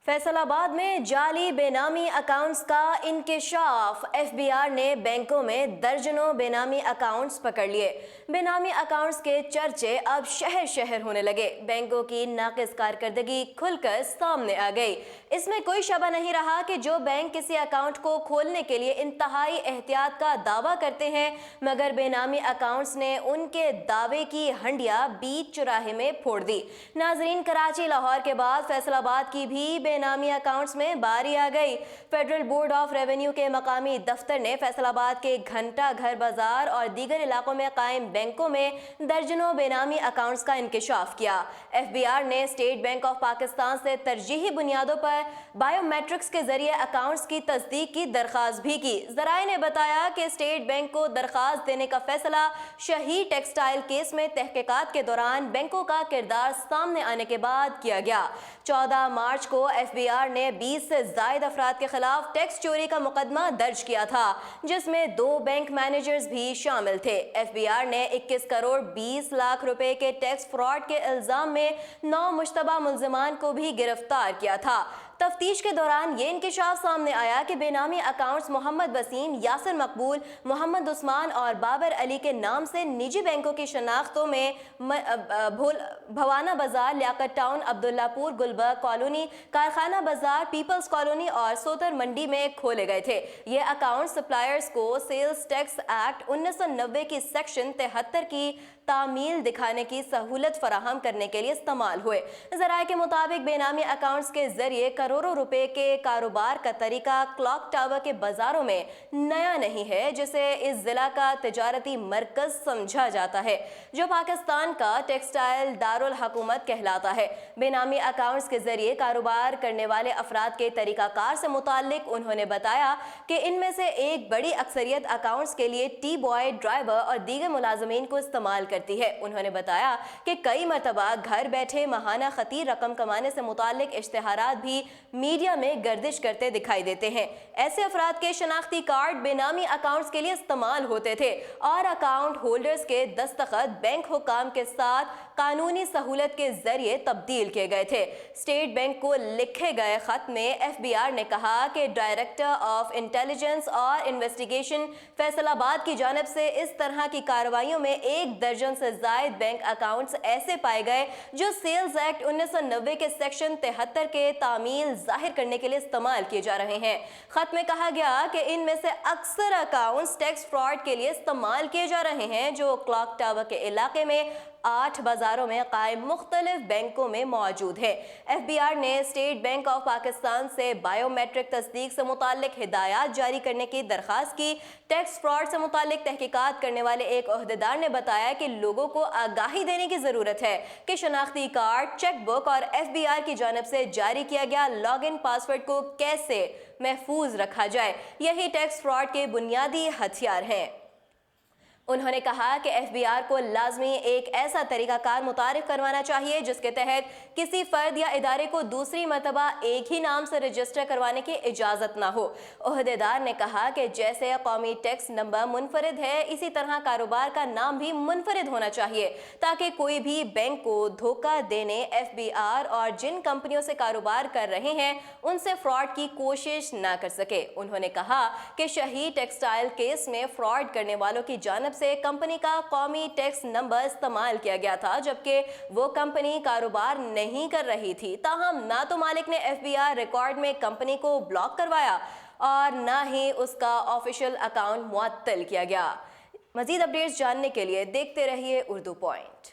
फैसल आबाद में जाली बेनामी अकाउंट्स का इंकशाफ। FBI ने बैंकों में दर्जनों बेनामी अकाउंट्स पकड़ लिए। बेनामी अकाउंट्स के चर्चे अब शहर शहर होने लगे। बैंकों की नाकिस कारकर्दगी खुलकर सामने आ गई। इसमें कोई शबा नहीं रहा कि जो बैंक किसी अकाउंट को खोलने के लिए इंतहाई एहतियात का दावा करते हैं, मगर बेनामी अकाउंट्स ने उनके दावे की हंडिया बीच चौराहे में फोड़ दी। नाजरीन, कराची लाहौर के बाद फैसलाबाद की भी बेनामी अकाउंट्स में बारी आ गई। फेडरल बोर्ड ऑफ रेवेन्यू के मकामी दफ्तर ने फैसलाबाद के घंटा घर बाजार और दीगर इलाकों में कायम बैंकों में दर्जनों बेनामी अकाउंट्स का इंकशाफ किया। FBI ने स्टेट बैंक ऑफ पाकिस्तान से तरजीही बुनियादों पर बायोमेट्रिक्स के जरिए अकाउंट्स की तस्दीक की दरख्वास्त भी की। जराए ने बताया कि स्टेट बैंक को दरख्वास्त देने का फैसला शहीद टेक्सटाइल केस में तहकीकात के दौरान बैंकों का किरदार सामने आने के बाद किया गया। 14 मार्च को FBI ने 20 से ज्यादा अफराद के खिलाफ टैक्स चोरी का मुकदमा दर्ज किया था, जिसमें 2 बैंक मैनेजर्स भी शामिल थे। FBI ने 21 करोड़ 20 लाख रुपए के टैक्स फ्रॉड के इल्जाम में 9 मुश्तबा मुल्जिमान को भी गिरफ्तार किया था। तफ्तीश के दौरान ये इंकशाफ सामने आया कि बेनामी अकाउंट्स मोहम्मद वसीम, यासिर मकबूल, मोहम्मद उस्मान और बाबर अली के नाम से निजी बैंकों की शनाख्तों में भवाना बाजार, लियाकत टाउन, अब्दुल्लापुर, गुलबर्ग कॉलोनी, कारखाना बाजार, पीपल्स कॉलोनी और सोतर मंडी में खोले गए थे। ये अकाउंट सप्लायर्स को सेल्स टैक्स एक्ट 1990 की सेक्शन 73 की तामील दिखाने की सहूलत फराहम करने के लिए इस्तेमाल हुए। जराये के मुताबिक बेनामी अकाउंट्स के जरिए करोड़ों रुपए के कारोबार का तरीका क्लॉक टावर के बाजारों में नया नहीं है, जिसे इस जिला का तिजारती मरकज समझा जाता है, जो पाकिस्तान का टेक्सटाइल दारुल हुकूमत कहलाता है। बेनामी अकाउंट्स के जरिए कारोबार करने वाले अफराद के तरीकाकार से मुताल्लिक उन्होंने बताया कि इनमें से एक बड़ी अक्सरियत अकाउंट्स के लिए टी बॉय, ड्राइवर और दीगर मुलाजमीन को इस्तेमाल करती है। उन्होंने बताया कि कई मरतबा घर बैठे माहाना खतीर रकम कमाने से मुताल्लिक इश्तिहारात भी मीडिया में गर्दिश करते दिखाई देते हैं। ऐसे अफराद के शनाख्ती कार्ड बेनामी अकाउंट्स के लिए इस्तेमाल होते थे और अकाउंट होल्डर्स के दस्तखत बैंक हुकाम के साथ कानूनी सहूलत के जरिए तब्दील किए गए थे। स्टेट बैंक को लिखे गए खत में FBI ने कहा कि डायरेक्टर ऑफ इंटेलिजेंस और इन्वेस्टिगेशन फैसलाबाद की जानिब से इस तरह की कार्रवाइयों में 1 दर्जन से जायद बैंक अकाउंट्स ऐसे पाए गए जो सेल्स एक्ट 1990 के सेक्शन 73 के तामील जाहिर करने के लिए इस्तेमाल किए जा रहे हैं। खत में कहा गया कि इनमें से अक्सर अकाउंट्स टैक्स फ्रॉड के लिए इस्तेमाल किए जा रहे हैं, जो क्लॉक टावर के इलाके में 8 बाजारों में कायम मुख्तलिफ बैंकों में मौजूद है। FBI ने स्टेट बैंक ऑफ पाकिस्तान से बायोमेट्रिक तस्दीक से मुताल्लिक हिदायत जारी करने की दरख्वास्त की। टैक्स फ्रॉड से मुताल्लिक तहकीकात करने वाले एक ओहदेदार ने बताया कि लोगों को आगाही देने की जरूरत है कि शनाख्ती कार्ड, चेकबुक और FBI की जानिब से जारी किया गया लॉगिन पासवर्ड को कैसे महफूज रखा जाए। यही टैक्स फ्रॉड के बुनियादी हथियार हैं। उन्होंने कहा कि FBI को लाजमी एक ऐसा तरीकाकार मुतारिफ करवाना चाहिए जिसके तहत किसी फर्द या इदारे को दूसरी मरतबा एक ही नाम से रजिस्टर करवाने की इजाज़त ना हो। ओहदेदार ने कहा कि जैसे कौमी टैक्स नंबर मुनफरिद है, इसी तरह कारोबार का नाम भी मुनफरिद होना चाहिए, ताकि कोई भी बैंक को धोखा देने FBI और जिन कंपनियों से कारोबार कर रहे हैं उनसे फ्रॉड की कोशिश ना कर सके। उन्होंने कहा कि शहीद टेक्सटाइल केस में फ्रॉड करने वालों की जानिब से कंपनी का कौमी टैक्स नंबर इस्तेमाल किया गया था, जबकि वो कंपनी कारोबार नहीं कर रही थी। ताहम ना तो मालिक ने FBI रिकॉर्ड में कंपनी को ब्लॉक करवाया और ना ही उसका ऑफिशियल अकाउंट मुअत्तल किया गया। मजीद अपडेट्स जानने के लिए देखते रहिए उर्दू पॉइंट।